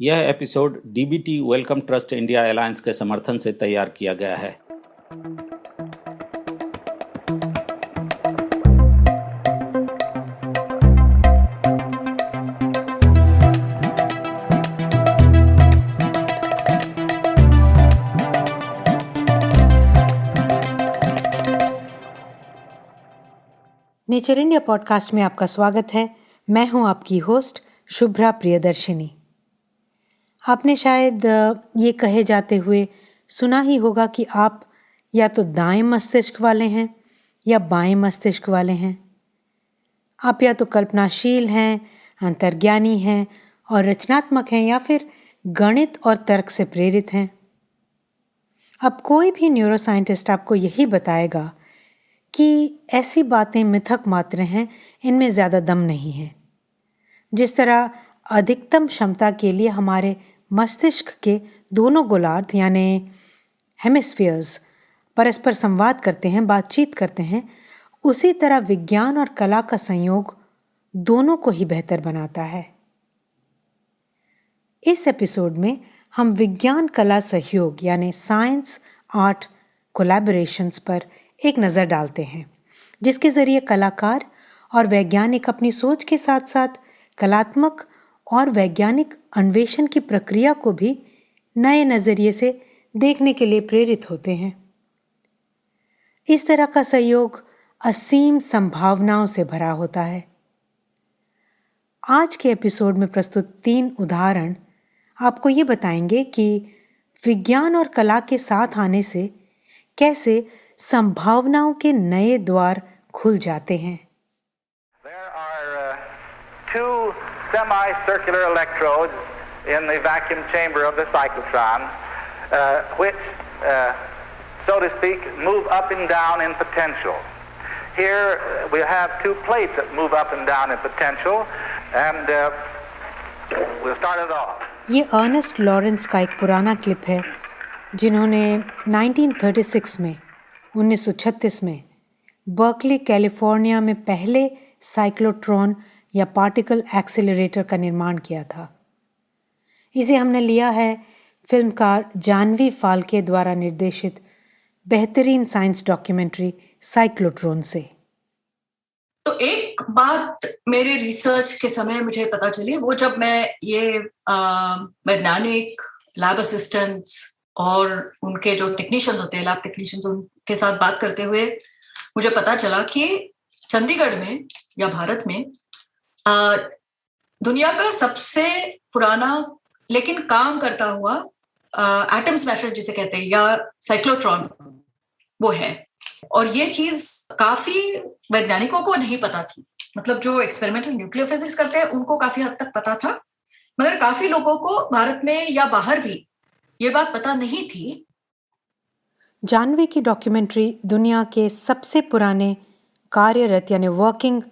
यह episode DBT Wellcome Trust India alliance के समर्थन से तैयार किया गया है। नेचर इंडिया पॉडकास्ट में आपका स्वागत है। मैं हूं आपकी होस्ट शुभ्रा प्रियदर्शिनी। आपने शायद ये कहे जाते हुए सुना ही होगा कि आप या तो दाएं मस्तिष्क वाले हैं या बाएं मस्तिष्क वाले हैं। आप या तो कल्पनाशील हैं, अंतर्ज्ञानी हैं और रचनात्मक हैं, या फिर गणित और तर्क से प्रेरित हैं। अब कोई भी न्यूरोसाइंटिस्ट आपको यही बताएगा कि ऐसी बातें मिथक मात्र हैं, इनमें ज़्यादा दम नहीं है। जिस तरह अधिकतम क्षमता के लिए हमारे मस्तिष्क के दोनों गोलार्ध यानी हेमिस्फीयर्स परस्पर संवाद करते हैं, बातचीत करते हैं, उसी तरह विज्ञान और कला का संयोग दोनों को ही बेहतर बनाता है। इस एपिसोड में हम विज्ञान कला सहयोग यानी साइंस आर्ट कोलैबोरेशंस पर एक नज़र डालते हैं, जिसके ज़रिए कलाकार और वैज्ञानिक अपनी सोच के साथ साथ कलात्मक और वैज्ञानिक अन्वेषण की प्रक्रिया को भी नए नज़रिए से देखने के लिए प्रेरित होते हैं। इस तरह का सहयोग असीम संभावनाओं से भरा होता है। आज के एपिसोड में प्रस्तुत 3 उदाहरण आपको ये बताएंगे कि विज्ञान और कला के साथ आने से कैसे संभावनाओं के नए द्वार खुल जाते हैं। There are two semicircular electrodes in the vacuum chamber of the cyclotron, which, so to speak, move up and down in potential. Here we have two plates that move up and down in potential, and we'll start it off. ये Ernest Lawrence का एक पुराना clip है, जिन्होंने 1936 में Berkeley California में पहले cyclotron या पार्टिकल एक्सेलरेटर का निर्माण किया था। इसे हमने लिया है फिल्मकार जानवी फाल्के द्वारा निर्देशित बेहतरीन साइंस डॉक्यूमेंट्री साइक्लोट्रॉन से। तो एक बात मेरे रिसर्च के समय मुझे पता चली, वो जब मैं ये वैज्ञानिक लैब असिस्टेंट्स और उनके जो टेक्नीशियंस होते हैं, लैब टेक्नीशियंस, उनके साथ बात करते हुए मुझे पता चला कि चंडीगढ़ में या भारत में दुनिया का सबसे पुराना लेकिन काम करता हुआ एटम स्मैशर जिसे कहते हैं या साइक्लोट्रॉन वो है। और ये चीज काफी वैज्ञानिकों को नहीं पता थी। मतलब जो एक्सपेरिमेंटल न्यूक्लियर फिजिक्स करते हैं उनको काफी हद तक पता था, मगर काफी लोगों को भारत में या बाहर भी ये बात पता नहीं थी। जानवी की डॉक्यूमेंट्री दुनिया के सबसे पुराने कार्यरत यानी वर्किंग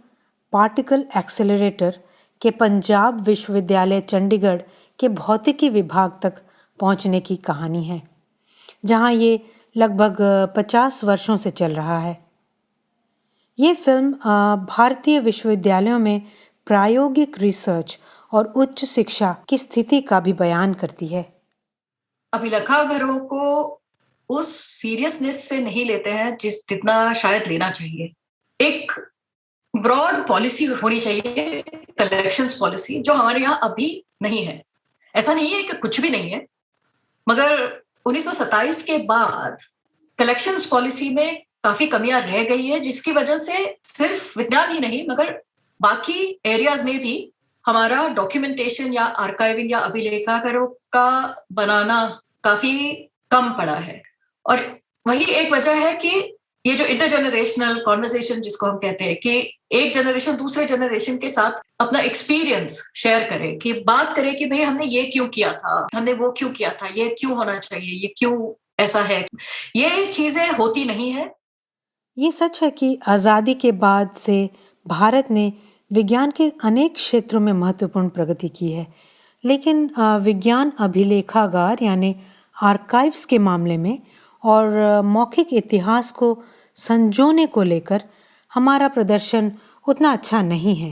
पार्टिकल एक्सेलरेटर के पंजाब विश्वविद्यालय चंडीगढ़ के भौतिकी विभाग तक पहुंचने की कहानी है, जहां ये लगभग 50 वर्षों से चल रहा है। ये फिल्म भारतीय विश्वविद्यालयों में प्रायोगिक रिसर्च और उच्च शिक्षा की स्थिति का भी बयान करती है। अभिलेखागारों को उस सीरियसनेस से नहीं लेते हैं जितना शायद लेना चाहिए। एक ब्रॉड पॉलिसी होनी चाहिए, कलेक्शंस पॉलिसी, जो हमारे यहाँ अभी नहीं है। ऐसा नहीं है कि कुछ भी नहीं है, मगर 1927 के बाद कलेक्शंस पॉलिसी में काफी कमियां रह गई है, जिसकी वजह से सिर्फ विज्ञान ही नहीं मगर बाकी एरियाज में भी हमारा डॉक्यूमेंटेशन या आर्काइविंग या अभिलेखागारों का बनाना काफी कम पड़ा है। और वही एक वजह है कि ये जो इंटरजेनरेशनल कॉन्वर्सेशन जिसको हम कहते हैं कि एक जनरेशन दूसरे जनरेशन के साथ अपना एक्सपीरियंस शेयर करे, कि बात करे कि भाई हमने ये क्यों किया था, हमने वो क्यों किया था, ये क्यों होना चाहिए, ये क्यों ऐसा है, ये चीजें होती नहीं है। ये सच है कि आज़ादी के बाद से भारत ने विज्ञान के अनेक क्षेत्रों में महत्वपूर्ण प्रगति की है, लेकिन विज्ञान अभिलेखागार यानी आर्काइव्स के मामले में और मौखिक इतिहास को संजोने को लेकर हमारा प्रदर्शन उतना अच्छा नहीं है।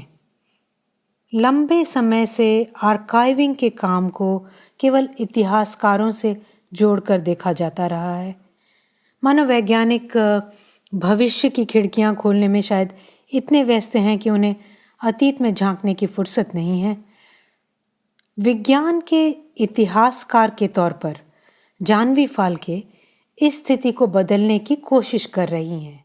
लंबे समय से आर्काइविंग के काम को केवल इतिहासकारों से जोड़कर देखा जाता रहा है। मानो वैज्ञानिक भविष्य की खिड़कियां खोलने में शायद इतने व्यस्त हैं कि उन्हें अतीत में झांकने की फुर्सत नहीं है। विज्ञान के इतिहासकार के तौर पर जानवी फाल्के इस स्थिति को बदलने की कोशिश कर रही हैं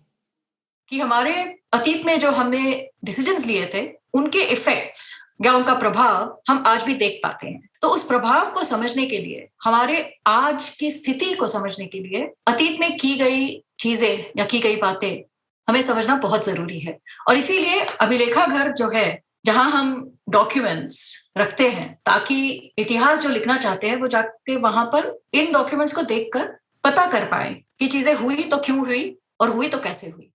कि हमारे अतीत में जो हमने डिसीजंस लिए थे उनके इफेक्ट्स या उनका प्रभाव हम आज भी देख पाते हैं। तो उस प्रभाव को समझने के लिए, हमारे आज की स्थिति को समझने के लिए अतीत में की गई चीजें या की गई बातें हमें समझना बहुत जरूरी है। और इसीलिए अभिलेखाघर जो है, जहां हम डॉक्यूमेंट्स रखते हैं ताकि इतिहास जो लिखना चाहते हैं वो जाके वहां पर इन डॉक्यूमेंट्स को देखकर पता कर पाए कि चीजें हुई तो क्यों हुई और हुई तो कैसे हुई।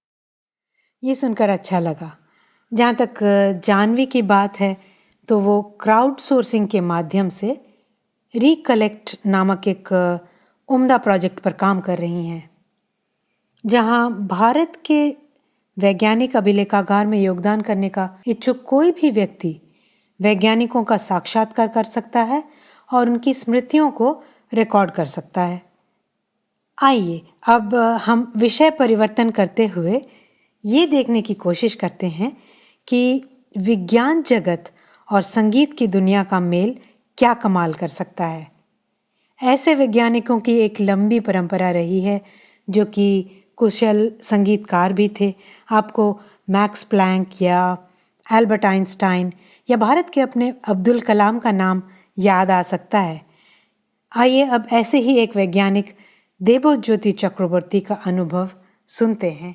ये सुनकर अच्छा लगा। जहाँ तक जानवी की बात है तो वो क्राउड सोर्सिंग के माध्यम से रिकलेक्ट नामक एक उम्दा प्रोजेक्ट पर काम कर रही हैं, जहाँ भारत के वैज्ञानिक अभिलेखागार में योगदान करने का इच्छुक कोई भी व्यक्ति वैज्ञानिकों का साक्षात्कार कर सकता है और उनकी स्मृतियों को रिकॉर्ड कर सकता है। आइए अब हम विषय परिवर्तन करते हुए ये देखने की कोशिश करते हैं कि विज्ञान जगत और संगीत की दुनिया का मेल क्या कमाल कर सकता है। ऐसे वैज्ञानिकों की एक लंबी परंपरा रही है जो कि कुशल संगीतकार भी थे। आपको मैक्स प्लैंक या एल्बर्ट आइंस्टाइन या भारत के अपने अब्दुल कलाम का नाम याद आ सकता है। आइए अब ऐसे ही एक वैज्ञानिक देबोज्योति चक्रवर्ती का अनुभव सुनते हैं।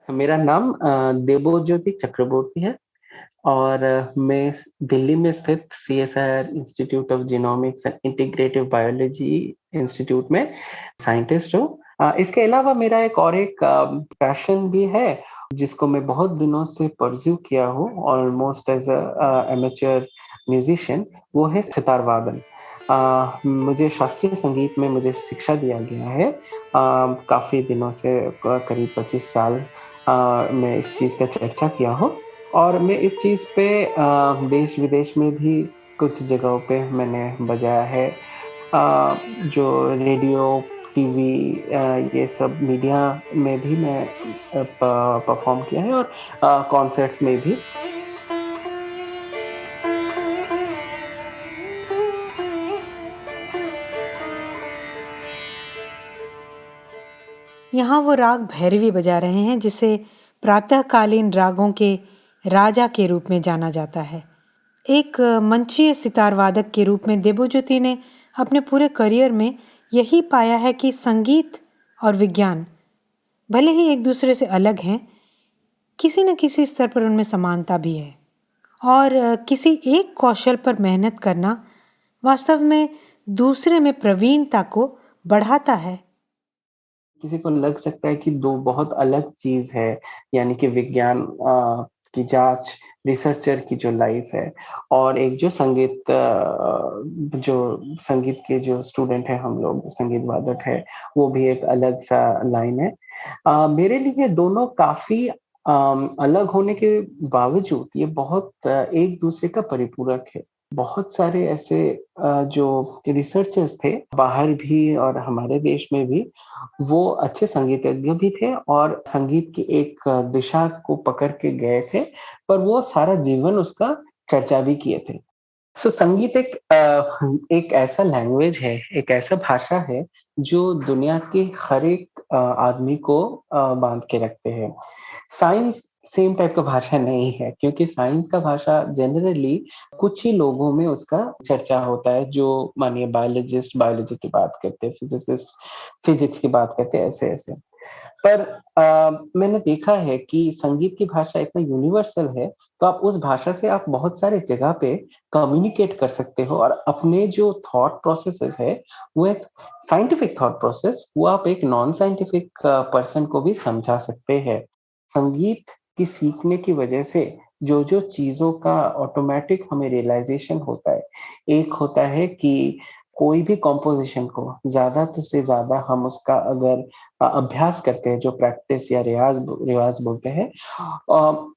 मेरा नाम देबोज्योति चक्रवर्ती है और मैं दिल्ली में स्थित CSIR institute of genomics and integrative biology institute में साइंटिस्ट हूँ। इसके अलावा मेरा एक पैशन भी है जिसको मैं बहुत दिनों से परस्यू किया हूँ, almost as a amateur musician, वो है सितार वादन। मुझे शास्त्रीय संगीत में मुझे शिक्षा दिया गया है काफ़ी दिनों से, करीब 25 साल मैं इस चीज़ का चर्चा किया हूँ और मैं इस चीज़ पे देश विदेश में भी कुछ जगहों पे मैंने बजाया है। जो रेडियो, टीवी, ये सब मीडिया में भी मैं परफॉर्म किया है और कॉन्सर्ट्स में भी। यहाँ वो राग भैरवी बजा रहे हैं जिसे प्रातःकालीन रागों के राजा के रूप में जाना जाता है। एक मंचीय सितार वादक के रूप में देबोज्योति ने अपने पूरे करियर में यही पाया है कि संगीत और विज्ञान भले ही एक दूसरे से अलग हैं, किसी न किसी स्तर पर उनमें समानता भी है और किसी एक कौशल पर मेहनत करना वास्तव में दूसरे में प्रवीणता को बढ़ाता है। किसी को लग सकता है कि दो बहुत अलग चीज है, यानी कि विज्ञान की जांच, रिसर्चर की जो लाइफ है और एक जो संगीत के जो स्टूडेंट है, हम लोग संगीत वादक है, वो भी एक अलग सा लाइन है। मेरे लिए दोनों काफी अलग होने के बावजूद ये बहुत एक दूसरे का परिपूरक है। बहुत सारे ऐसे जो रिसर्चर्स थे बाहर भी और हमारे देश में भी, वो अच्छे संगीतज्ञ भी थे और संगीत की एक दिशा को पकड़ के गए थे, पर वो सारा जीवन उसका चर्चा भी किए थे। संगीत एक ऐसा लैंग्वेज है, एक ऐसा भाषा है जो दुनिया के हर एक आदमी को बांध के रखते हैं। साइंस सेम टाइप का भाषा नहीं है, क्योंकि साइंस का भाषा जनरली कुछ ही लोगों में उसका चर्चा होता है, जो मानिए बायोलॉजिस्ट बायोलॉजी की बात करते हैं, फिजिसिस्ट फिजिक्स की बात करते हैं, ऐसे ऐसे। पर मैंने देखा है कि संगीत की भाषा इतना यूनिवर्सल है, तो आप उस भाषा से आप बहुत सारे जगह पे कम्युनिकेट कर सकते हो और अपने जो थॉट प्रोसेसेस है, वो एक साइंटिफिक थॉट प्रोसेस, वो आप एक नॉन साइंटिफिक पर्सन को भी समझा सकते हैं। संगीत की सीखने की वजह से जो जो चीजों का ऑटोमेटिक हमें रियलाइजेशन होता है, एक होता है कि कोई भी कॉम्पोजिशन को ज्यादा से ज्यादा हम उसका अगर अभ्यास करते हैं, जो प्रैक्टिस या रियाज़ बोलते हैं,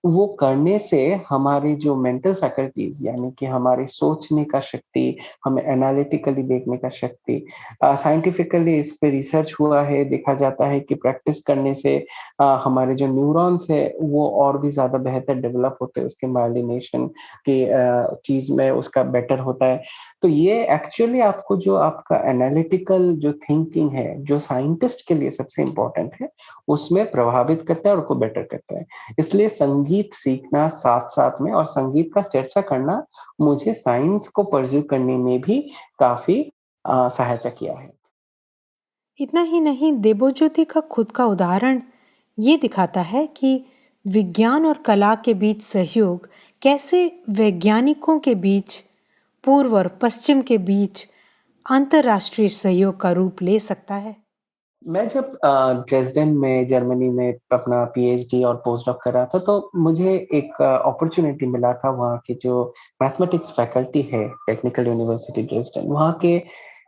वो करने से हमारी जो मेंटल फैकल्टीज़ यानी कि हमारी सोचने का शक्ति, हमें एनालिटिकली देखने का शक्ति, साइंटिफिकली इस पे रिसर्च हुआ है, देखा जाता है कि प्रैक्टिस करने से हमारे जो न्यूरॉन्स है वो और भी ज़्यादा बेहतर डेवलप होते हैं, उसके मायलिनेशन की चीज़ में उसका बेटर होता है। तो ये एक्चुअली आपको जो आपका एनालिटिकल जो थिंकिंग है, जो साइंटिस्ट के लिए सबसे इम्पोर्टेंट है, उसमें प्रभावित करता है और उसको बेटर करता है। इसलिए संगीत सीखना साथ-साथ में और संगीत का चर्चा करना मुझे साइंस को परस्यू करने में भी काफ़ी सहायता किया है। इतना ही नहीं, देवज्योति का खुद का उदाहरण ये दिखाता है कि विज्ञान और कला के बीच सहयोग कैसे वैज्ञानिकों के बीच, पूर्व और पश्चिम के बीच अंतर्राष्ट्रीय सहयोग का रूप ले सकता है। मैं जब ड्रेसडेन में जर्मनी में अपना पीएचडी और पोस्ट डॉक कर रहा था, तो मुझे एक अपॉर्चुनिटी मिला था वहाँ की जो मैथमेटिक्स फैकल्टी है टेक्निकल यूनिवर्सिटी ड्रेसडेन, वहाँ के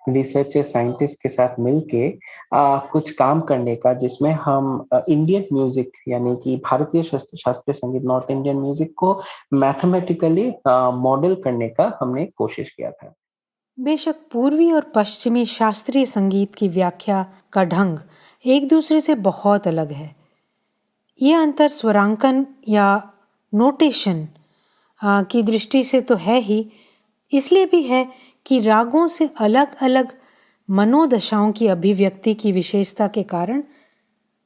रिसर्चर साइंटिस्ट के साथ मिलके कुछ काम करने का, जिसमें हम इंडियन म्यूजिक यानी कि भारतीय शास्त्रीय संगीत, नॉर्थ इंडियन म्यूजिक को मैथमेटिकली मॉडल करने का हमने कोशिश किया था। बेशक पूर्वी और पश्चिमी शास्त्रीय संगीत की व्याख्या का ढंग एक दूसरे से बहुत अलग है। ये अंतर स्वरांकन या नोटेशन की दृष्टि से तो है ही, इसलिए भी है कि रागों से अलग-अलग मनोदशाओं की अभिव्यक्ति की विशेषता के कारण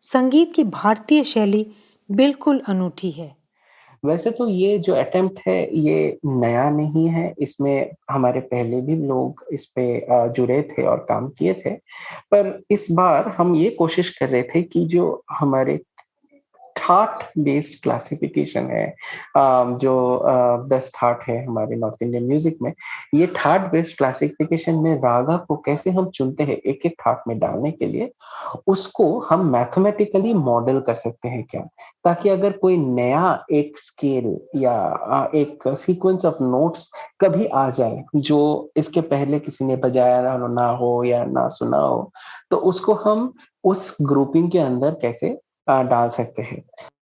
संगीत की भारतीय शैली बिल्कुल अनूठी है। वैसे तो ये जो अटेम्प्ट है ये नया नहीं है, इसमें हमारे पहले भी लोग इस पे जुड़े थे और काम किए थे। पर इस बार हम ये कोशिश कर रहे थे कि जो हमारे ठाट बेस्ड क्लासिफिकेशन है, जो 10 ठाट है हमारे नॉर्थ इंडियन म्यूजिक में, ये ठाट बेस्ड क्लासिफिकेशन में रागा को कैसे हम चुनते हैं एक-एक ठाट में डालने के लिए, उसको हम मैथमेटिकली मॉडल कर सकते हैं क्या? ताकि अगर कोई नया एक स्केल या एक सीक्वेंस ऑफ नोट्स कभी आ जाए, जो इसके पहले किसी ने बजाया ना हो या ना सुना हो, तो उसको हम उस ग्रुपिंग के अंदर कैसे डाल सकते हैं।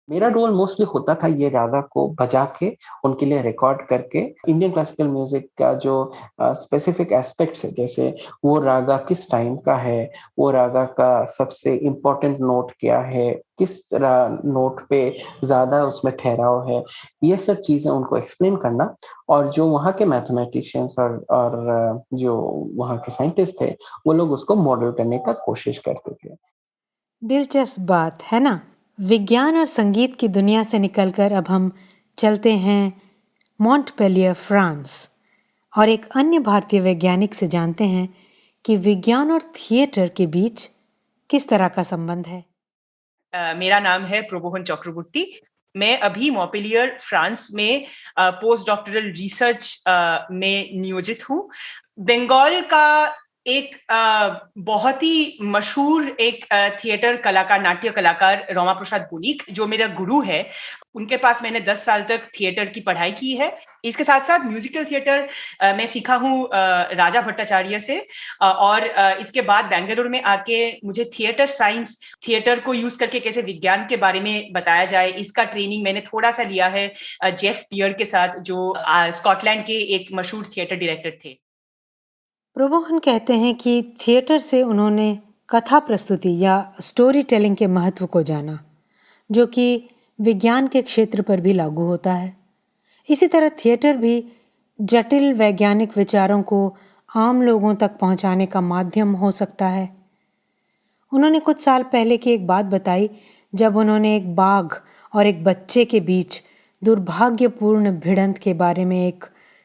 मेरा रोल मोस्टली होता था ये रागा को बजा के उनके लिए रिकॉर्ड करके इंडियन क्लासिकल म्यूजिक का जो स्पेसिफिक एस्पेक्ट्स है, जैसे वो रागा किस टाइम का है, वो रागा का सबसे इम्पोर्टेंट नोट क्या है, किस नोट पे ज्यादा उसमें ठहराव है, ये सब चीजें उनको एक्सप्लेन करना, और जो वहाँ के मैथमेटिशियंस और जो वहाँ के साइंटिस्ट थे, वो लोग उसको मॉडल करने का कोशिश करते थे। दिलचस्प बात है ना। विज्ञान और संगीत की दुनिया से निकलकर अब हम चलते हैं मॉन्टपेलियर, फ्रांस, और एक अन्य भारतीय वैज्ञानिक से जानते हैं कि विज्ञान और थिएटर के बीच किस तरह का संबंध है। मेरा नाम है प्रबोहन चक्रवर्ती। मैं अभी मॉन्पेलियर, फ्रांस में पोस्ट डॉक्टरल रिसर्च में नियोजित हूँ। बंगाल का एक बहुत ही मशहूर एक थिएटर कलाकार, नाट्य कलाकार रोमा प्रसाद पुनिक, जो मेरा गुरु है, उनके पास मैंने 10 साल तक थिएटर की पढ़ाई की है। इसके साथ साथ म्यूजिकल थिएटर मैं सीखा हूँ राजा भट्टाचार्य से, और इसके बाद बेंगलुरु में आके मुझे थिएटर साइंस, थिएटर को यूज करके कैसे विज्ञान के बारे में बताया जाए, इसका ट्रेनिंग मैंने थोड़ा सा लिया है जेफ पियर के साथ, जो स्कॉटलैंड के एक मशहूर थिएटर डायरेक्टर थे। प्रबोहन कहते हैं कि थिएटर से उन्होंने कथा प्रस्तुति या स्टोरी टेलिंग के महत्व को जाना, जो कि विज्ञान के क्षेत्र पर भी लागू होता है। इसी तरह थिएटर भी जटिल वैज्ञानिक विचारों को आम लोगों तक पहुंचाने का माध्यम हो सकता है। उन्होंने कुछ साल पहले की एक बात बताई, जब उन्होंने एक बाघ और एक बच्चे के बीच दुर्भाग्यपूर्ण भिड़ंत के बारे में एक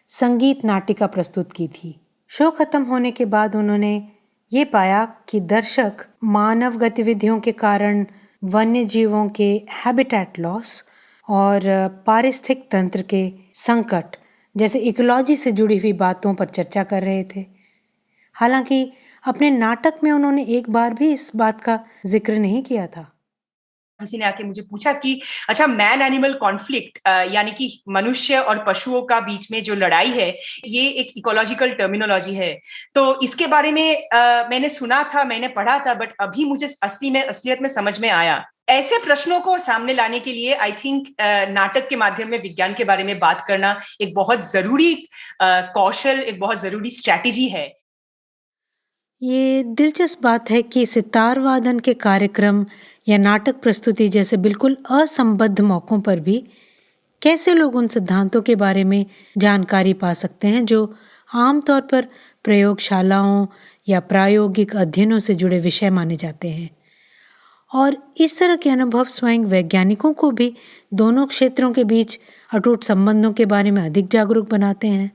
संगीत नाटिका प्रस्तुत की थी। शो खत्म होने के बाद उन्होंने ये पाया कि दर्शक मानव गतिविधियों के कारण वन्य जीवों के हैबिटेट लॉस और पारिस्थितिक तंत्र के संकट जैसे इकोलॉजी से जुड़ी हुई बातों पर चर्चा कर रहे थे। हालांकि अपने नाटक में उन्होंने एक बार भी इस बात का जिक्र नहीं किया था। किसी ने आके मुझे पूछा कि अच्छा, मैन एनिमल कॉन्फ्लिक्ट यानी कि मनुष्य और पशुओं का बीच में जो लड़ाई है, ये एक इकोलॉजिकल टर्मिनोलॉजी है। तो इसके बारे में मैंने सुना था, मैंने पढ़ा था, बट अभी मुझे असलियत में समझ में आया। ऐसे प्रश्नों को सामने लाने के लिए आई थिंक नाटक के माध्यम में विज्ञान के बारे में बात करना एक बहुत जरूरी कौशल, एक बहुत जरूरी स्ट्रैटेजी है। ये दिलचस्प बात है कि सितार वादन के कार्यक्रम या नाटक प्रस्तुति जैसे बिल्कुल असंबद्ध मौकों पर भी कैसे लोग उन सिद्धांतों के बारे में जानकारी पा सकते हैं जो आमतौर पर प्रयोगशालाओं या प्रायोगिक अध्ययनों से जुड़े विषय माने जाते हैं। और इस तरह के अनुभव स्वयं वैज्ञानिकों को भी दोनों क्षेत्रों के बीच अटूट संबंधों के बारे में अधिक जागरूक बनाते हैं।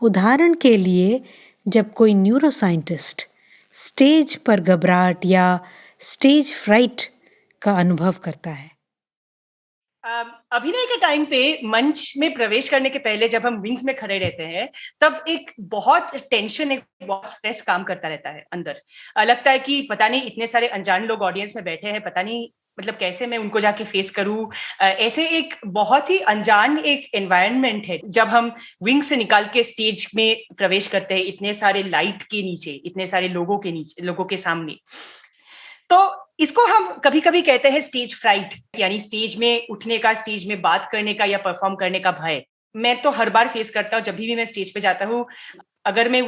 उदाहरण के लिए, जब कोई न्यूरोसाइंटिस्ट स्टेज पर घबराहट या स्टेज फ्राइट का अनुभव करता है। अभिनय के टाइम पे मंच में प्रवेश करने के पहले जब हम विंग्स में खड़े रहते हैं, तब एक बहुत टेंशन, एक बहुत स्ट्रेस काम करता रहता है अंदर। लगता है कि पता नहीं इतने सारे अनजान लोग ऑडियंस में बैठे हैं, पता नहीं मतलब कैसे मैं उनको जाके फेस करूं। ऐसे एक बहुत ही अनजान एक एनवायरनमेंट है जब हम विंग से निकाल के स्टेज में प्रवेश करते हैं, इतने सारे लाइट के नीचे, इतने सारे लोगों के सामने। तो इसको हम कभी कभी कहते हैं स्टेज फ्राइट, यानी स्टेज में उठने का, स्टेज में बात करने का या परफॉर्म करने का भय। मैं तो हर बार फेस करता हूँ जब भी मैं स्टेज पे जाता हूँ। अगर मैं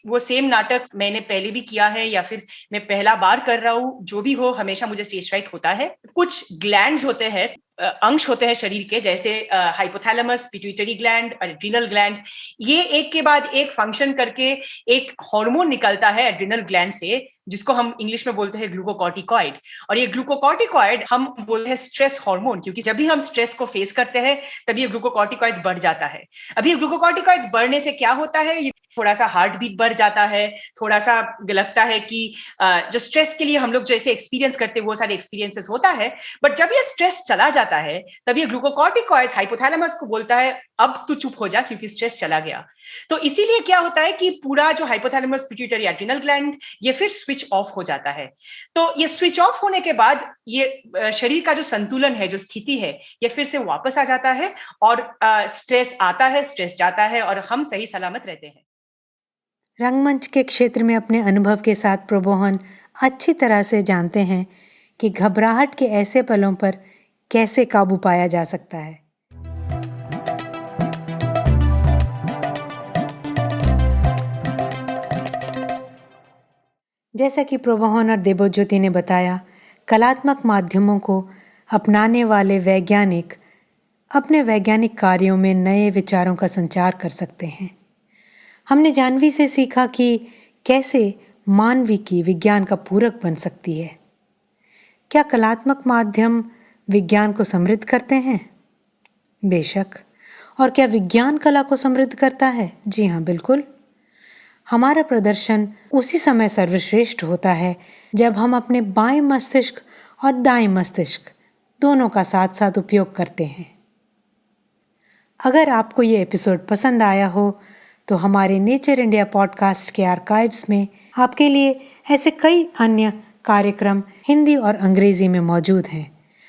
वो सेम नाटक मैंने पहले भी किया है या फिर मैं पहला बार कर रहा हूँ, जो भी हो, हमेशा मुझे स्टेज फ्राइट होता है। कुछ ग्लैंड्स होते हैं, अंश होते हैं शरीर के, जैसे hypothalamus, pituitary gland, adrenal gland. ये एक के बाद एक फंक्शन करके एक हार्मोन निकलता है एड्रिनल ग्लैंड से, जिसको हम इंग्लिश में बोलते हैं ग्लूकोकॉर्टिकॉइड। और ये ग्लूकोकॉर्टिकॉइड हम बोलते हैं स्ट्रेस हार्मोन, क्योंकि जब भी हम स्ट्रेस को फेस करते हैं तभी ये ग्लूकोकॉर्टिकॉइड्स बढ़ जाता है। अभी ये ग्लूकोकॉर्टिकॉइड्स बढ़ने से क्या होता है, ये थोड़ा सा हार्ट बीट बढ़ जाता है, थोड़ा सा लगता है कि जो स्ट्रेस के लिए हम लोग जैसे एक्सपीरियंस करते हैं वो सारे एक्सपीरियंसेस होता है। बट जब ये स्ट्रेस चला जाता है तब ये ग्लूकोकॉर्टिकॉइड्स हाइपोथैलेमस को बोलता है अब तू चुप हो जा, क्योंकि स्ट्रेस चला गया। तो इसीलिए क्या होता है कि पूरा जो हाइपोथैलेमस, पिट्यूटरी, एड्रिनल ग्लैंड, ये फिर स्विच ऑफ हो जाता है। तो ये स्विच ऑफ होने के बाद ये शरीर का जो संतुलन है, जो स्थिति है, ये फिर से वापस आ जाता है और स्ट्रेस आता है, स्ट्रेस जाता है और हम सही सलामत रहते हैं। रंगमंच के क्षेत्र में अपने अनुभव के साथ प्रबोहन अच्छी तरह से जानते हैं कि घबराहट के ऐसे पलों पर कैसे काबू पाया जा सकता है। जैसा कि प्रबोहन और देवज्योति ने बताया, कलात्मक माध्यमों को अपनाने वाले वैज्ञानिक अपने वैज्ञानिक कार्यों में नए विचारों का संचार कर सकते हैं। हमने जाह्नवी से सीखा कि कैसे मानविकी विज्ञान का पूरक बन सकती है। क्या कलात्मक माध्यम विज्ञान को समृद्ध करते हैं? बेशक। और क्या विज्ञान कला को समृद्ध करता है? जी हाँ, बिल्कुल। हमारा प्रदर्शन उसी समय सर्वश्रेष्ठ होता है जब हम अपने बाएं मस्तिष्क और दाएं मस्तिष्क दोनों का साथ साथ उपयोग करते हैं। अगर आपको ये एपिसोड पसंद आया हो तो हमारे नेचर इंडिया पॉडकास्ट के आर्काइव्स में आपके लिए ऐसे कई अन्य कार्यक्रम हिंदी और अंग्रेजी में मौजूद हैं।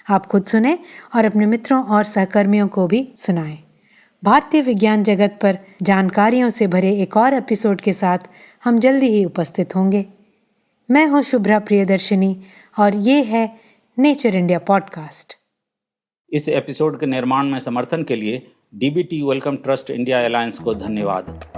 आप खुद सुने और अपने मित्रों और सहकर्मियों को भी सुनाएं। भारतीय विज्ञान जगत पर जानकारियों से भरे एक और एपिसोड के साथ हम जल्दी ही उपस्थित होंगे। मैं हूँ शुभ्रा प्रियदर्शिनी और ये है नेचर इंडिया पॉडकास्ट। इस एपिसोड के निर्माण में समर्थन के लिए DBT Wellcome Trust India alliance को धन्यवाद।